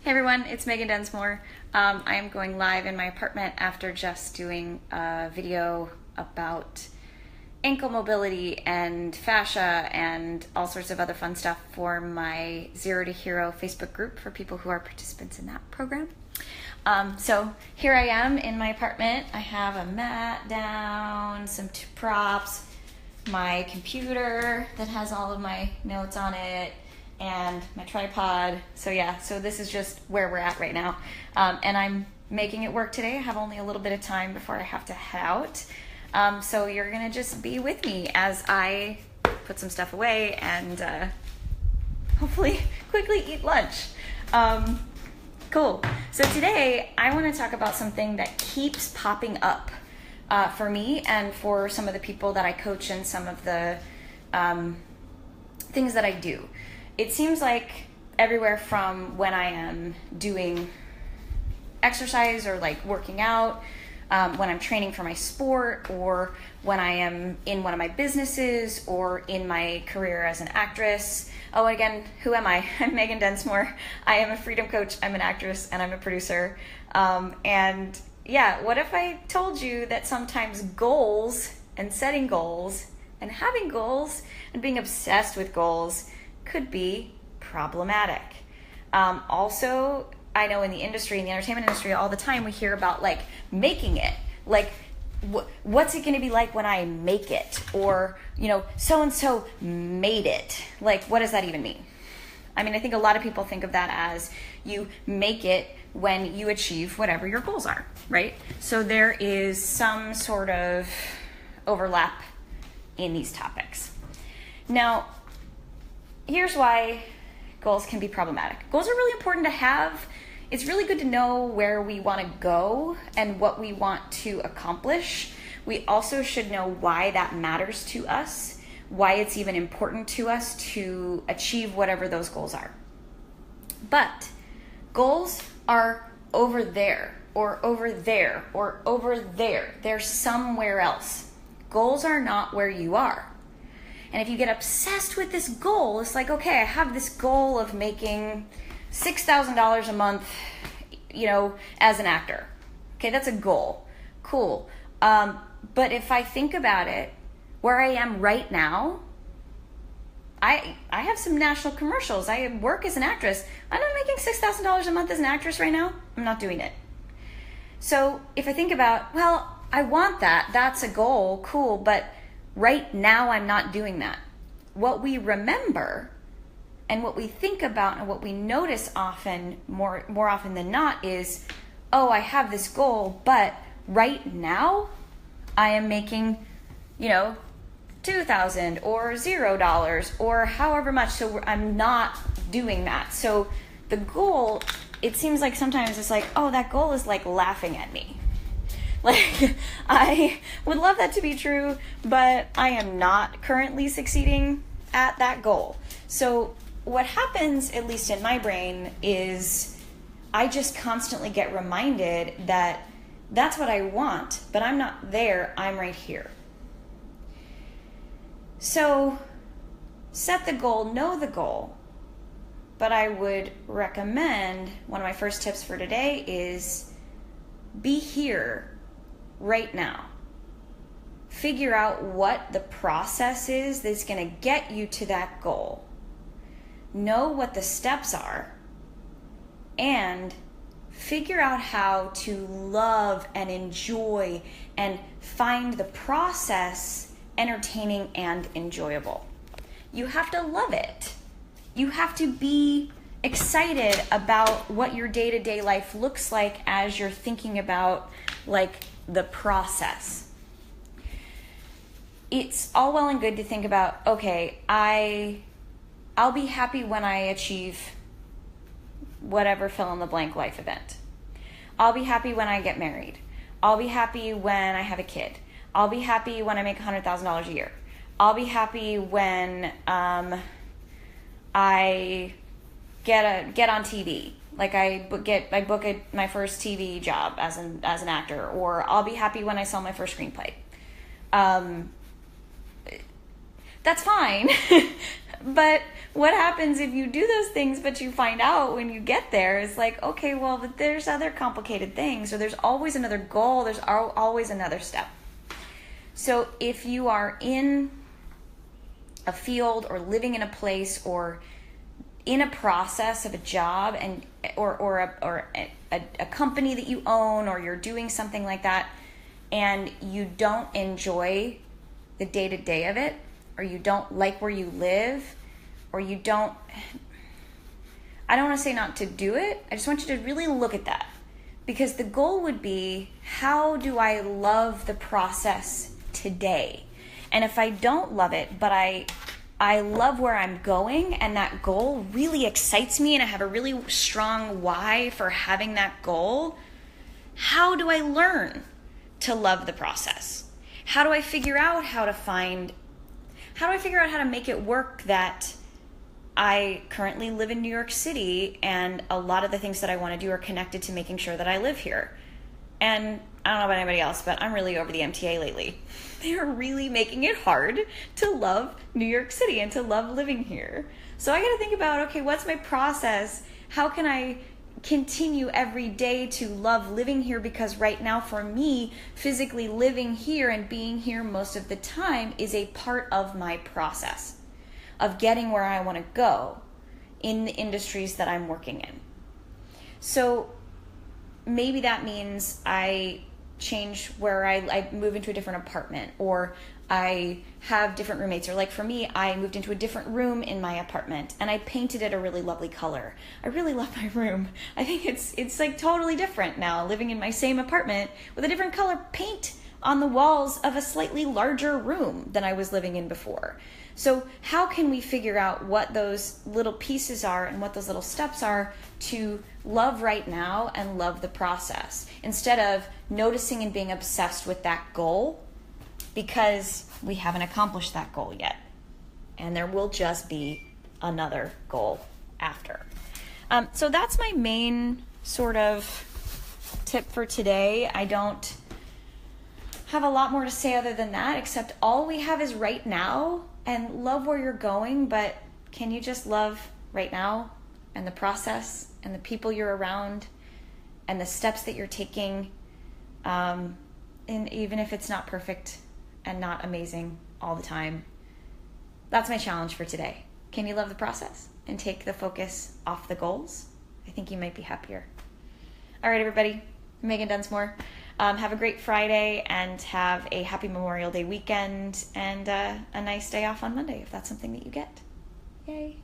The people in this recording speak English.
Hey everyone, it's Megan Densmore. I am going live in my apartment after just doing a video about ankle mobility and fascia and all sorts of other fun stuff for my Zero to Hero Facebook group for people who are participants in that program. So here I am in my apartment. I have a mat down, some props, my computer that has all of my notes on it, and my tripod. So this is just where we're at right now. And I'm making it work today. I have only a little bit of time before I have to head out. So you're gonna just be with me as I put some stuff away and hopefully quickly eat lunch. Cool. So today I wanna talk about something that keeps popping up for me and for some of the people that I coach and some of the things that I do. It seems like everywhere from when I am doing exercise or like working out, when I'm training for my sport, or when I am in one of my businesses or in my career as an actress. Oh, again, who am I? I'm Megan Densmore. I am a freedom coach, I'm an actress, and I'm a producer. And what if I told you that sometimes goals and setting goals and having goals and being obsessed with goals could be problematic. Also, I know in the industry, in the entertainment industry, all the time we hear about like making it, like what's it going to be like when I make it, or so-and-so made it. Like, what does that even mean? I mean, I think a lot of people think of that as you make it when you achieve whatever your goals are, right? So there is some sort of overlap in these topics. Now, here's why goals can be problematic. Goals are really important to have. It's really good to know where we want to go and what we want to accomplish. We also should know why that matters to us, why it's even important to us to achieve whatever those goals are. But goals are over there, or over there, or over there. They're somewhere else. Goals are not where you are. And if you get obsessed with this goal, it's like, okay, I have this goal of making $6,000 a month, as an actor. Okay, that's a goal. Cool. But if I think about it, where I am right now, I have some national commercials. I work as an actress. I'm not making $6,000 a month as an actress right now. I'm not doing it. So if I think about, well, I want that. That's a goal. Cool. But right now, I'm not doing that. What we remember and what we think about and what we notice often, more often than not, is, oh, I have this goal, but right now I am making, $2,000 or $0 or however much. So I'm not doing that. So the goal, it seems like sometimes it's like, oh, that goal is like laughing at me. Like, I would love that to be true, but I am not currently succeeding at that goal. So what happens, at least in my brain, is I just constantly get reminded that that's what I want, but I'm not there, I'm right here. So set the goal, know the goal, but I would recommend, one of my first tips for today is be here right now. Figure out what the process is that's going to get you to that goal. Know what the steps are, and figure out how to love and enjoy and find the process entertaining and enjoyable. You have to love it. You have to be excited about what your day-to-day life looks like as you're thinking about like the process. It's all well and good to think about, okay, I'll be happy when I achieve whatever fill in the blank life event. I'll be happy when I get married. I'll be happy when I have a kid. I'll be happy when I make $100,000 a year. I'll be happy when I get on TV. Like I book my first TV job as an actor, or I'll be happy when I sell my first screenplay. That's fine. But what happens if you do those things, but you find out when you get there is like, okay, well, but there's other complicated things, or there's always another goal, there's always another step. So if you are in a field or living in a place or in a process of a job and or a company that you own, or you're doing something like that, and you don't enjoy the day-to-day of it, or you don't like where you live, or you don't, I don't want to say not to do it. I just want you to really look at that. Because the goal would be, how do I love the process today? And if I don't love it, but I love where I'm going, and that goal really excites me, and I have a really strong why for having that goal, how do I learn to love the process? How do I figure out how to make it work that I currently live in New York City, and a lot of the things that I want to do are connected to making sure that I live here? And I don't know about anybody else, but I'm really over the MTA lately. They are really making it hard to love New York City and to love living here. So I got to think about, okay, what's my process? How can I continue every day to love living here? Because right now for me, physically living here and being here most of the time is a part of my process of getting where I want to go in the industries that I'm working in. So maybe that means I change where I move into a different apartment, or I have different roommates, or like for me, I moved into a different room in my apartment and I painted it a really lovely color. I really love my room. I think it's like totally different now, living in my same apartment with a different color paint on the walls of a slightly larger room than I was living in before. So how can we figure out what those little pieces are and what those little steps are to love right now and love the process, instead of noticing and being obsessed with that goal because we haven't accomplished that goal yet. And there will just be another goal after. So that's my main sort of tip for today. I don't have a lot more to say other than that, except all we have is right now, and love where you're going, but can you just love right now and the process and the people you're around and the steps that you're taking, and even if it's not perfect and not amazing all the time. That's my challenge for today. Can you love the process and take the focus off the goals? I think you might be happier. All right, everybody. I'm Megan Densmore. Have a great Friday and have a happy Memorial Day weekend and a nice day off on Monday if that's something that you get. Yay.